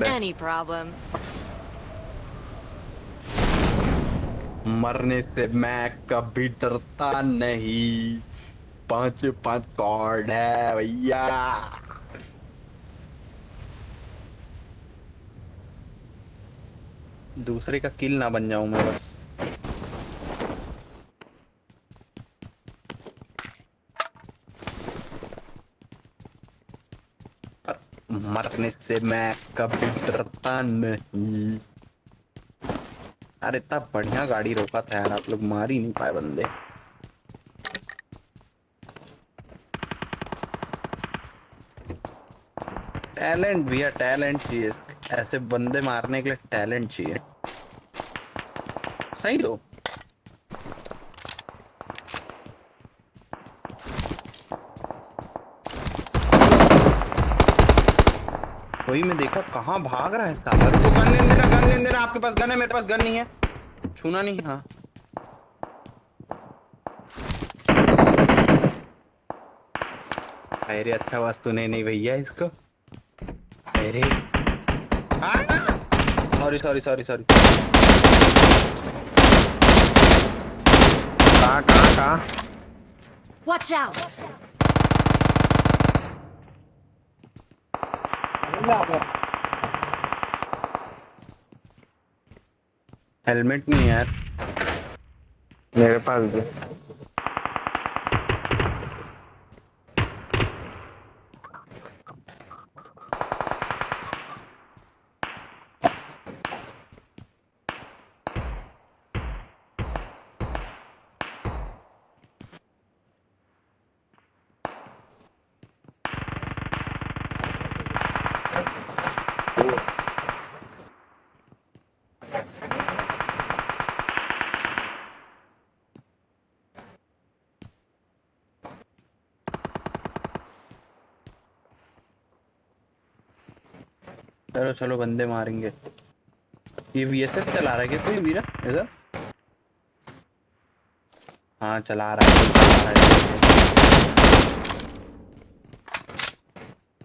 Any problem. मरने से मैं कभी डरता नहीं। 5-5 स्क्वाड है भैया। दूसरे का किल ना बन जाऊं मैं बस। पर मरने से मैं कभी डरता नहीं। अरे इतना बढ़िया गाड़ी रोका था यार, आप लोग मार ही नहीं पाए बंदे। टैलेंट भैया, टैलेंट चाहिए। ऐसे बंदे मारने के लिए टैलेंट चाहिए। सही लो। वही मैं देखा कहाँ भाग रहा है साला। रुको, गन नहीं देना, गन नहीं देना। आपके पास गन है, मेरे पास गन नहीं है। छूना नहीं। हाँ अरे अच्छा वस्तु नहीं भैया इसको। अरे सॉरी सॉरी सॉरी सॉरी। कहाँ? Watch out! हेलमेट नहीं है यार। मेरे पास भी। चलो चलो बंदे मारेंगे। ये वीएसएस चला रहा है क्या कोई वीरा इधर? हाँ चला रहा है, चला रहा है।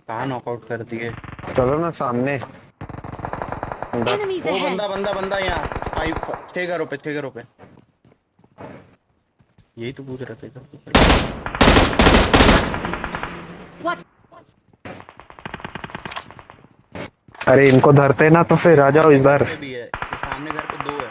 कहाँ नॉकआउट कर दिए? चलो ना सामने। Enemies वो ahead! बंदा यहाँ 6 घरों पे, 6 घरों पे। यही तो पूछ रहे थे। Watch! अरे इनको धरते ना तो फिर आ जाओ इधर। पे भी है, ये सामने घर पे 2 है।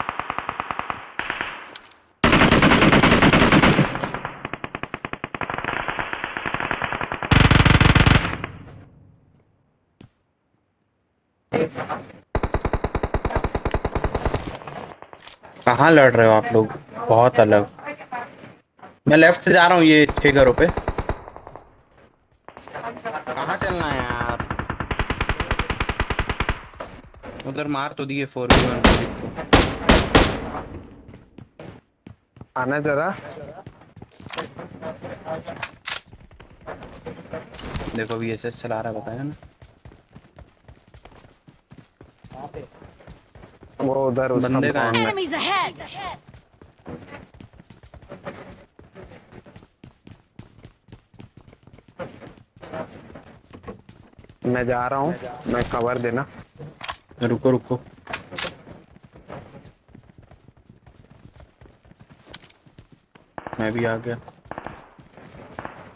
कहाँ लड़ रहे हो आप लोग? बहुत अलग। मैं लेफ्ट से जा रहा हूँ ये 6 घरों पे। कहाँ चलना है यार? उधर मार तो दिए 4v1। आना जरा। देखो वीएसएस चला रहा, बताया ना। वो उधर उसका बंदे कहाँ हैं? ब्रांड है। Enemies ahead! मैं जा रहा हूँ, मैं कवर देना। रुको रुको। मैं भी आ गया।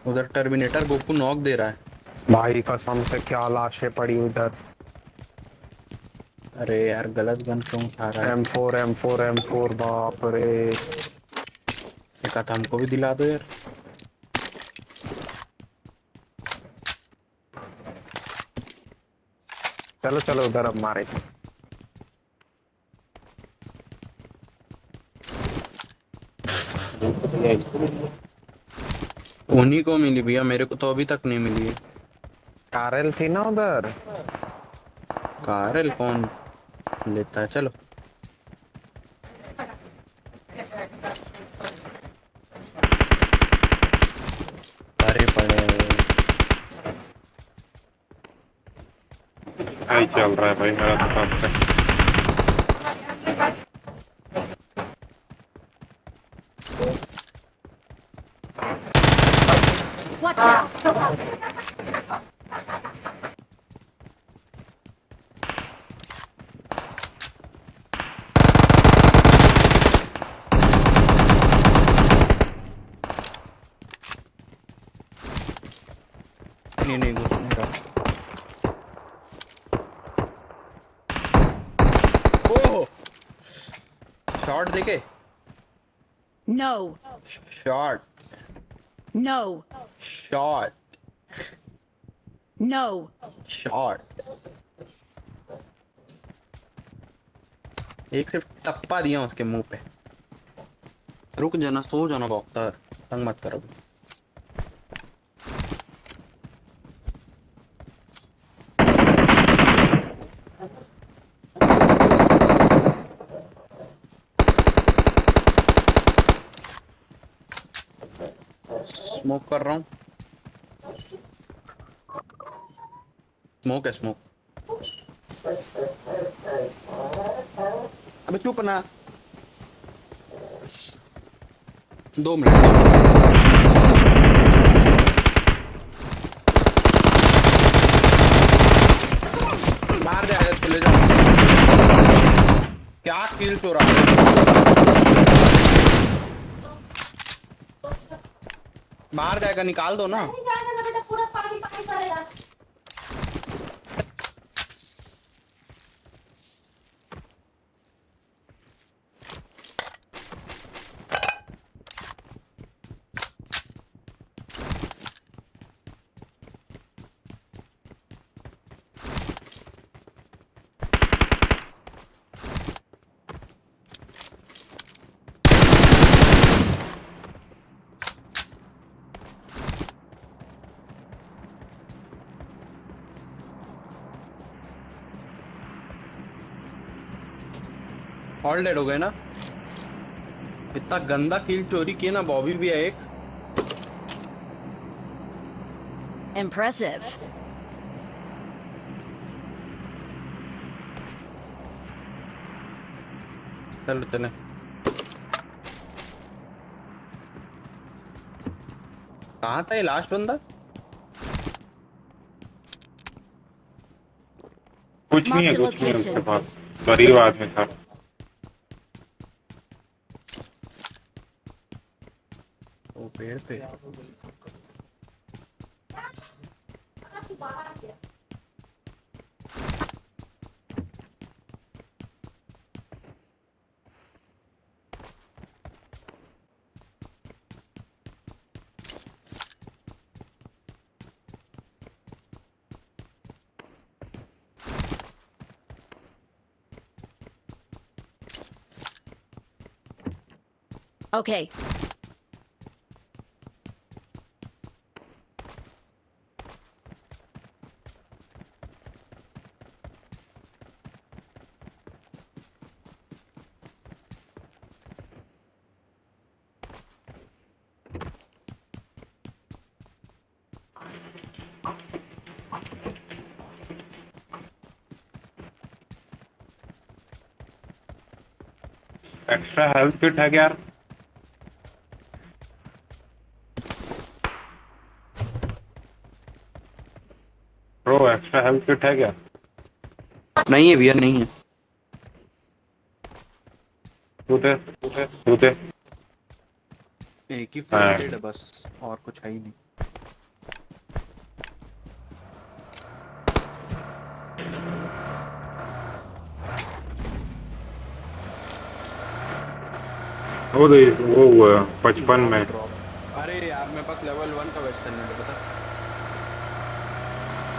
उधर टर्मिनेटर गोकू नॉक दे रहा है। भाई कसम से क्या लाशें पड़ी उधर। अरे यार गलत गन क्यों उठा रहा है? M4 बाप रे। एक आध हमको भी दिला दो यार। चलो चलो उधर अब मारे। उन्हीं को मिली भैया, मेरे को तो अभी तक नहीं मिली है। कारल थी ना उधर। कारल कौन लेता है? चलो अरे पड़े। यही चल रहा है भाई मेरा तो काम से। Watch out! ओह शॉट देखे No. Shot No. Shot No. Shot एक सिर्फ टप्पा दिया उसके मुंह पे। रुक जाना सो जाना बॉक्टर तंग मत करो। स्मोक कर रहा हूँ स्मोक है स्मोक। अबे चुप ना 2 मिनट। बाहर जाएगा तो ले जाओ। क्या किल तो रहा है बाहर जाएगा निकाल दो ना। नहीं जाएगा ना बेटा पूरा पानी पानी पड़ेगा। ऑल डेड हो गए ना। इतना गंदा किल चोरी किया ना बॉबी भी है एक। Impressive. चलो चले कहाँ था ये लास्ट बंदा। कुछ नहीं है Marked कुछ नहीं है उसके location. पास गरीब आदमी था। वो पेड़ पे Okay. एक्स्ट्रा हेल्थ किट है क्या यार? ब्रो एक्स्ट्रा हेल्थ किट है क्या? नहीं है भैया नहीं है। दूते दूते एक ही हाँ। फर्स्ट एड है बस और कुछ है ही नहीं। वो दे वो हुआ 55 में। अरे यार मेरे पास लेवल 1 का वेस्टर्न है पता।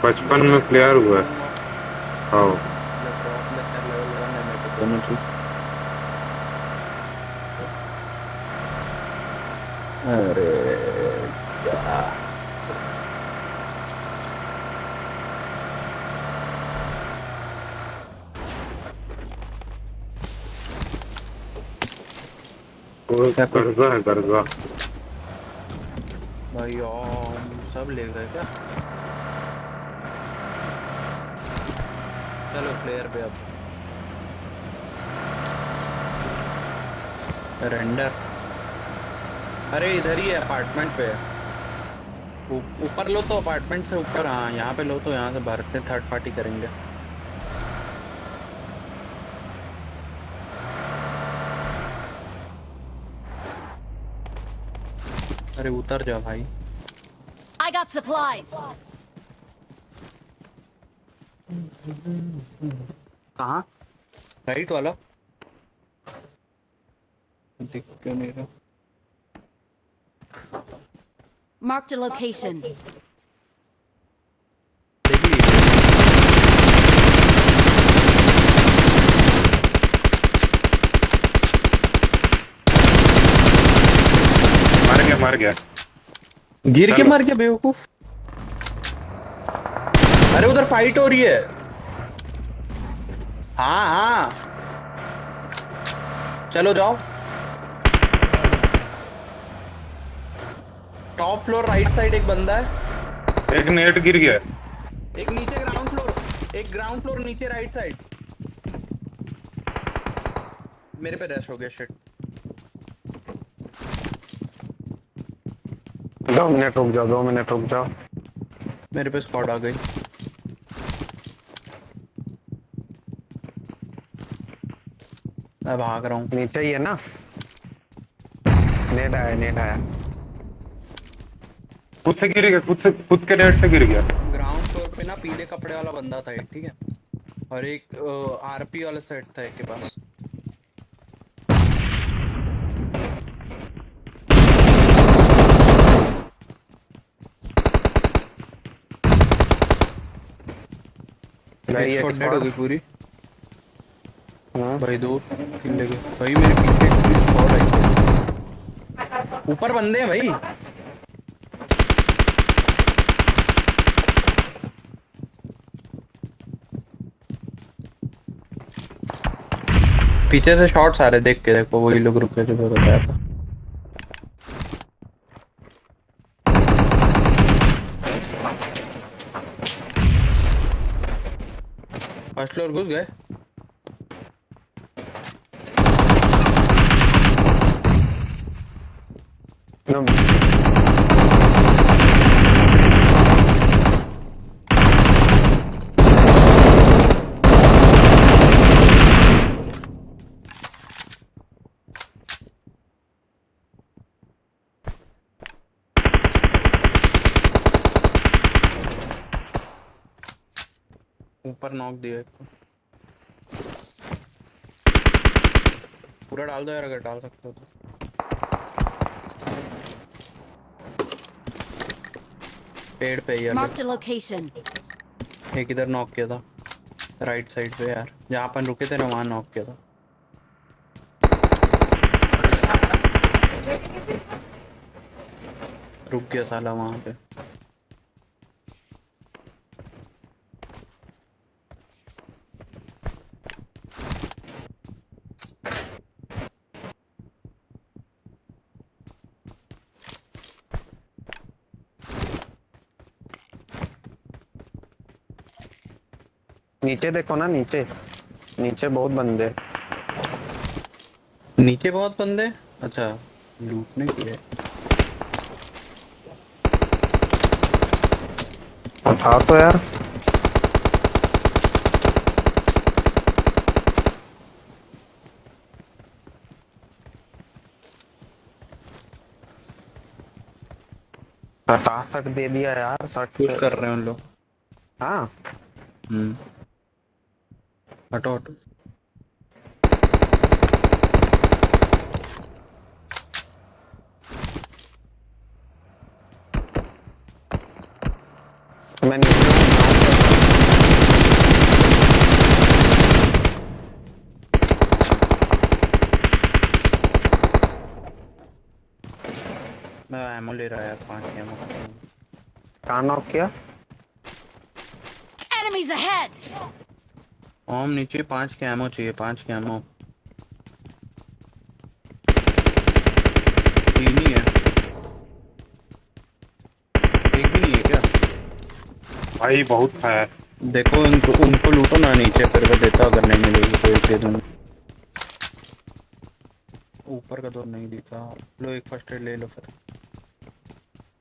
55 में क्लियर हुआ है। हाँ लेवल 1 है मेरे को दोनों चीज। अरे यार वो कर्जा है कर्जा। भाई सब ले गए क्या। चलो प्लेयर पे अब रेंडर। अरे इधर ही है अपार्टमेंट पे। ऊपर लो तो अपार्टमेंट से ऊपर। हाँ यहाँ पे लो तो यहाँ से भरते थर्ड पार्टी करेंगे। अरे उतर जा भाई। I got supplies. कहाँ राइट वाला दिख क्यों नहीं रहा? Marked a location. देखिए मार गया गिर के चलो। मर गया बेवकूफ। अरे उधर फाइट हो रही है। हाँ हाँ चलो जाओ। टॉप फ्लोर राइट साइड एक बंदा है। एक नेट गिर गया। एक नीचे ग्राउंड फ्लोर, एक ग्राउंड फ्लोर नीचे राइट साइड। मेरे पे रश हो गया शिट। 2 मिनट रुक जाओ, 2 मिनट रुक जाओ। मेरे पे स्क्वाड आ गई। मैं भाग रहा हूँ। नीचे ही है ना? नेट आया, नेट आया। खुद से गिर गया, खुद के नेट से गिर गया। ग्राउंड फ्लोर पे ना पीले कपड़े वाला बंदा था एक, ठीक है, और एक आरपी वाला सेट था एक के पास। भाई एक एक शॉट डेड हो गई पूरी। हाँ। भाई 2 किल लगे भाई मेरे पीछे। स्क्वाड आई ऊपर बंदे हैं भाई। पीछे से शॉट्स आ रहे, देख के देखो, वही लोग रुके थे जो बताया था। फर्स्ट फ्लोर घुस गए। नो, ऊपर नॉक दिया एक को। पूरा डाल दो यार अगर डाल सकते हो तो। पेड़ पे ही Marked a location. एक इधर नॉक किया था राइट साइड पे यार, जहाँ अपन रुके थे ना वहाँ नॉक किया था। रुक गया साला वहाँ पे। नीचे देखो ना, नीचे नीचे बहुत बंदे। नीचे बहुत बंदे। अच्छा लूटने के लिए। उठा तो यार। हटा 60 दे दिया यार, 60 पुश कर रहे हैं उन लोग। हाँ। हटो हटो। मैं नीचे मैं एमो ले रहा है यार, 5 एमो। कहाँ नॉक किया? Enemies ahead! ओम नीचे 5 के एमो चाहिए, 5 के एमो। 3 ही है, एक भी नहीं है क्या? भाई बहुत है। देखो उनको लूटो ना नीचे, फिर मैं देता अगर नहीं मिलेगी तो एक दे दूंगा। ऊपर का तो नहीं दिखा। लो एक फर्स्ट एड ले लो फिर।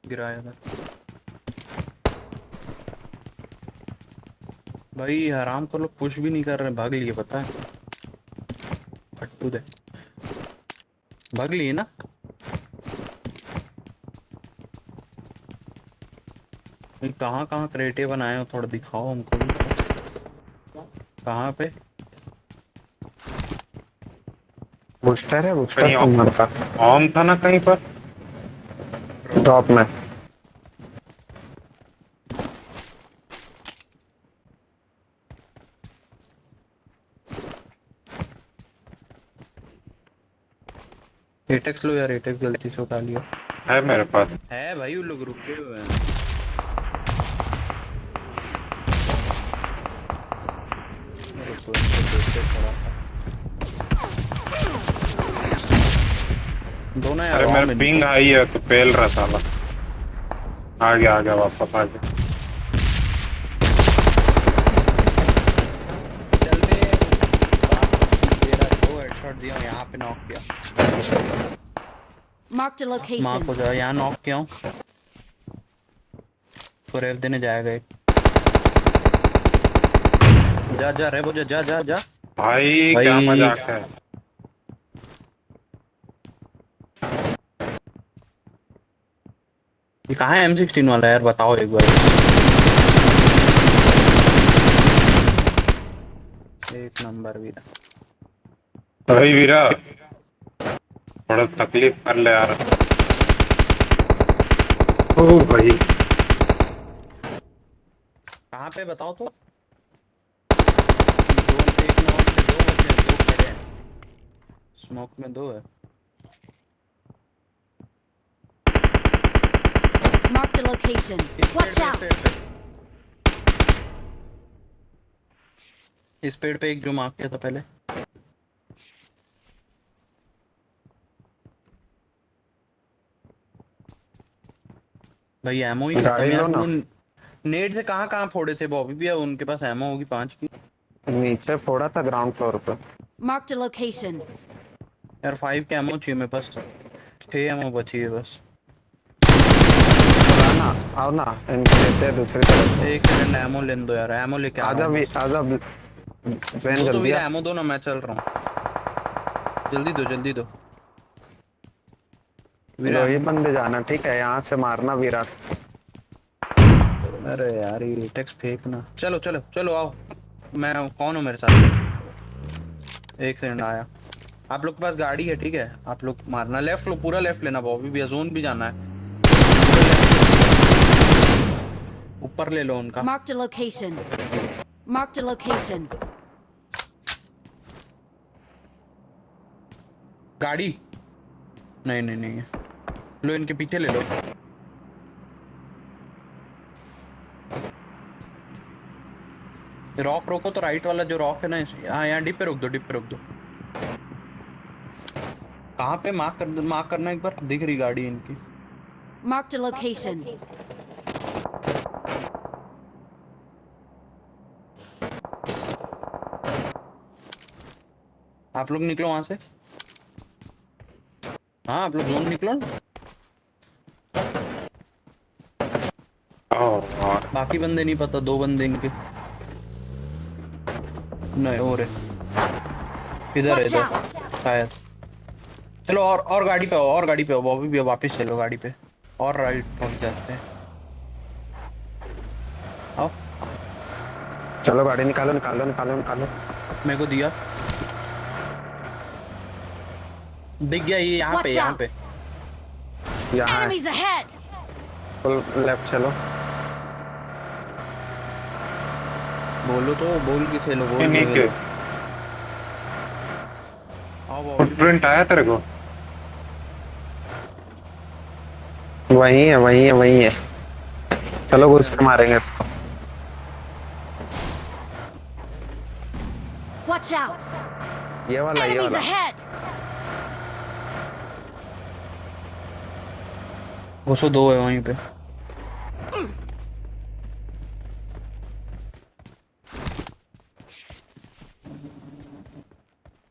गिराया था भाई, आराम कर लो। पुश भी नहीं कर रहे, भाग लिए पता है। फट्टू दे, भाग लिए ना। कहाँ कहाँ क्रिएटिव बनाए हो, थोड़ा दिखाओ हमको भी। कहाँ पे? बूस्टर है, बूस्टर कहीं तुम्हारे पास ऑन था ना कहीं पर। ड्रॉप में। एटेक्स लो यार, एटेक्स गलती से उठा लिया। है मेरे पास। है भाई, वो लोग रुके हुए हैं। रुको, इनको देखते थोड़ा सा। दोनों यार अरे वहाँ मेरा में पिंग आई है तो पेल रहा साला। आ गया वापस आ गया। चल बे। तेरा दो हेडशॉट दिया, यहाँ पे नॉक किया। Marked a माँ location. को जा, यहाँ नॉक किया हूँ। तो रेव देने जाएगा एक। जा जा रेवो, जा जा जा जा। भाई भाई। क्या मजाक है। ये कहाँ है M16 वाला यार, बताओ एक बार। एक नंबर भी। भाई वीरा थोड़ा तकलीफ कर ले यार। ओ भाई कहाँ पे बताओ तो। जोन पे एक नॉक पे दो बचे हैं, दो खड़े हैं। स्मोक में दो है। Marked a location. Watch out. इस पेड़ पे एक जो मार्क किया था पहले। भाई एमओ ही खत्म गाड़ी यार। लो ना। नेट से कहाँ कहाँ फोड़े थे बॉबी भी, उनके पास एमओ होगी 5 की। नीचे फोड़ा था ग्राउंड फ्लोर पे। Marked a location. यार 5 के एमओ चाहिए मेरे पास। 6 एमओ बची है बस। ना आओ ना, इनको लेते हैं दूसरी तरफ। एक सेकंड एमओ लेने दो यार, एमओ लेके आ रहा हूँ। आजा जैन दो तो जल्दी वीरा आ। एमओ दो ना, मैं चल रहा हूँ। जल्दी दो जल्दी दो। वीरा दो ही बंदे जाना, ठीक है? यहाँ से मारना विराट। अरे यार ये टेक्स्ट फेंकना। चलो चलो चलो आओ। मैं कौन हूँ मेरे साथ। एक सेकंड आया। आप लोग के पास गाड़ी है, ठीक है? आप लोग मारना। लेफ्ट लो, पूरा लेफ्ट लेना बॉबी भी, जोन भी जाना है। ऊपर ले लो उनका। Marked a location. Marked a location. गाड़ी नहीं नहीं नहीं है। लो इनके पीछे ले लो। रॉक रोको तो, राइट वाला जो रॉक है ना, हाँ यहाँ डिप पे रोक दो, डिप पे रोक दो। कहाँ पे मार्क करना एक बार। दिख रही गाड़ी इनकी। Marked a location. आप लोग निकलो वहां से। हाँ आप लोग जोन निकलो ना। बाकी बंदे नहीं पता, 2 बंदे इनके नहीं हो रहे। इधर है Watch इधर out. शायद। चलो और गाड़ी पे आओ, और गाड़ी पे आओ बॉबी भी, वापस चलो गाड़ी पे। और राइट पहुंच जाते हैं। आओ। चलो गाड़ी निकालो निकालो निकालो निकालो। मेरे को दिया। दिख गया ये, यहाँ पे Watch यहाँ out. पे। यहाँ है। Enemies ahead. फुल लेफ्ट चलो। बोलो तो, बोल के खेलो, बोल के नीचे खेलो। आओ बॉबी। फुटप्रिंट आया तेरे को। वही है वही है वही है। चलो घुस के मारेंगे इसको। Watch out. ये वाला ये Enemies वाला। ahead. घुसो, 2 है वहीं पे।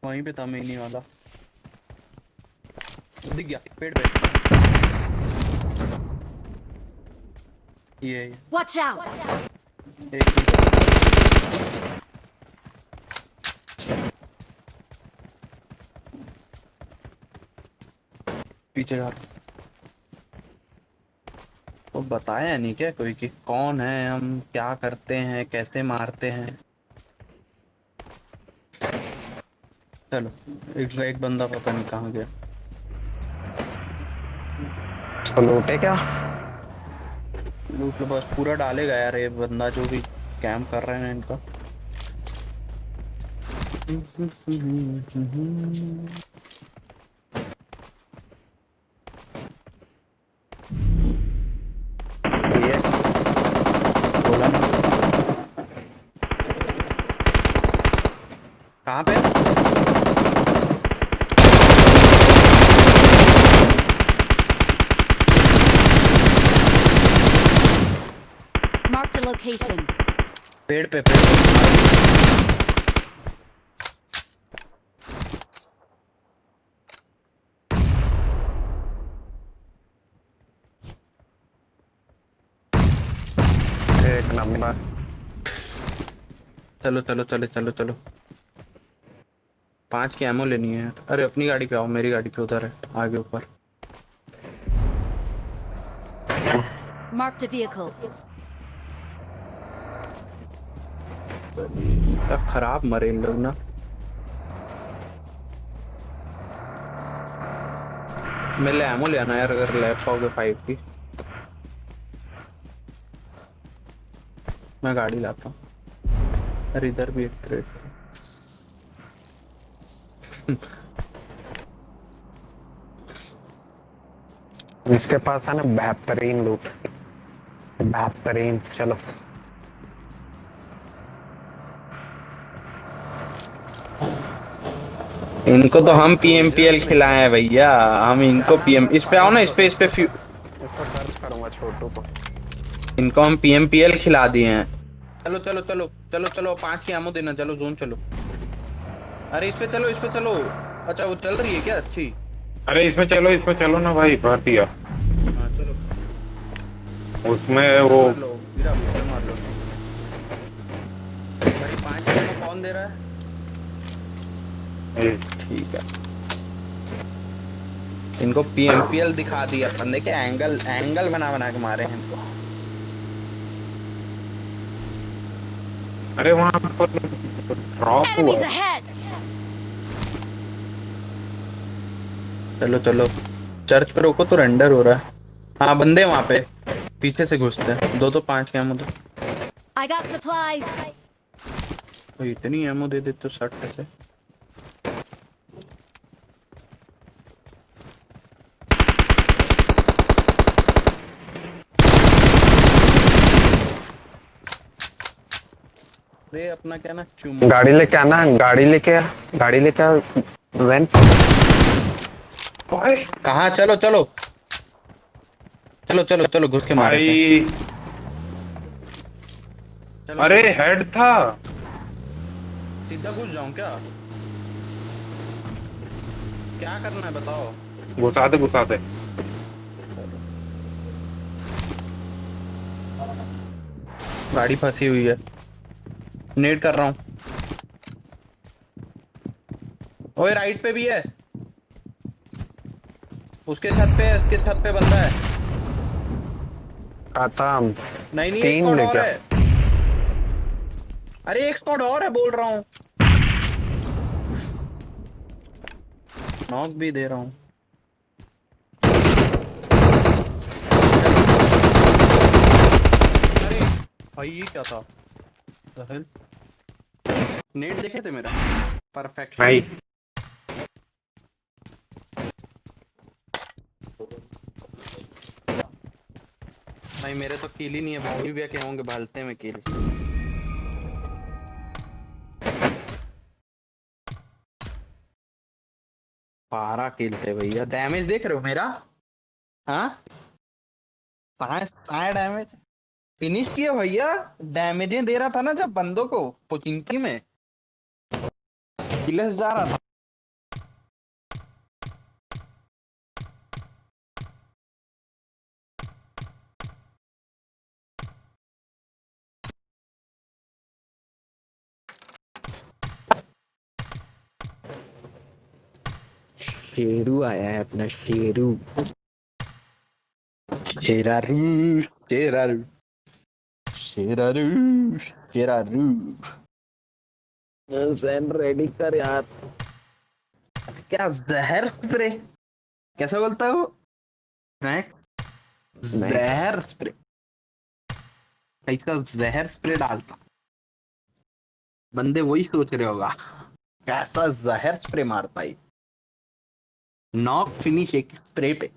वहीं पे था मेनी वाला। दिख गया पेड़ पे। ये Watch out. एक मिनट। पीछे जा रहा। तो बताया नहीं क्या कोई कि कौन है, हम क्या करते हैं, कैसे मारते हैं? चलो एक बंदा पता नहीं कहाँ गया। इसको लूटे क्या? लूट लो बस, पूरा डालेगा यार ये बंदा जो भी कैंप कर रहे हैं इनका। ये बोला ना कहाँ पे। Marked a location. पेड़ पे। एक नंबर। चलो चलो चलो चलो चलो, 5 की एमो लेनी है। अरे अपनी गाड़ी पे आओ, मेरी गाड़ी पे उधर है आगे ऊपर। Marked a vehicle. सब खराब मरे इन लोग ना। मैं ले एमो ले आना यार, अगर ले पाओगे 5 की। मैं गाड़ी लाता हूँ। अरे इधर भी एक क्रेट है। इसके पास है ना बेहतरीन लूट, बेहतरीन। चलो इनको तो हम पीएमपीएल खिलाए हैं भैया, हम इनको पीएम। इस पे आओ ना, इस पे इसको सर्च करूंगा छोटू को। इनको हम पीएमपीएल खिला दिए हैं। चलो चलो चलो चलो चलो, 5 की एमो देना। चलो जोन चलो। अरे इस पे चलो, इस पे चलो। अच्छा वो चल रही है क्या? अच्छी। अरे इसमें चलो ना भाई, भर दिया। हाँ चलो। उसमें वो मार लो वीरा, बूस्टर मार लो भाई। 5 की एमो कौन दे रहा है? ठीक है, इनको पीएमपीएल दिखा दिया अपन। देखिए एंगल बना बना के मारे हैं इनको। अरे वहां पर ड्रॉप Enemies हुआ। ahead! चलो चलो, चर्च पे रोको तो रेंडर हो रहा है। हाँ बंदे वहां पे पीछे से घुसते हैं। दो 5 की एमो दो। I got supplies. तो इतनी एमो दे देते तो 60 से। अरे अपना क्या ना चुम। गाड़ी लेके आना, गाड़ी लेके आ वैन। कहाँ? चलो चलो चलो चलो चलो, घुस के मारे थे। भाई चलो, अरे हेड था। सीधा घुस जाऊं क्या? क्या करना है बताओ। घुसा दे। गाड़ी फंसी हुई है, नेट कर रहा हूँ। ओए राइट पे भी है, उसके छत पे है, इसके छत पे बंदा है। खत्म। नहीं एक 3 स्क्वाड और लेके है। अरे एक स्क्वाड और है बोल रहा हूँ। नॉक भी दे रहा हूँ। अरे भाई ये क्या था? The hell? नेट देखे थे मेरा परफेक्ट नहीं भाई, मेरे तो किल ही नहीं है। बॉबी भैया के होंगे भालते में किल। बारह किल थे भैया। डैमेज देख रहे हो मेरा? हाँ डैमेज फिनिश किया भैया। डैमेज दे रहा था ना जब बंदों को पोचिंकी में, किलस जा रहा था। शेरू आया है अपना शेरू। शेरारू शेरारू शेरारू शेरारू। सैन रेडी कर यार। क्या जहर स्प्रे, कैसे बोलता है वो? फ्रैंक, जहर स्प्रे, कैसा जहर स्प्रे डालता। बंदे वही सोच रहे होगा कैसा जहर स्प्रे मारता है, नॉक फिनिश एक स्प्रे पे।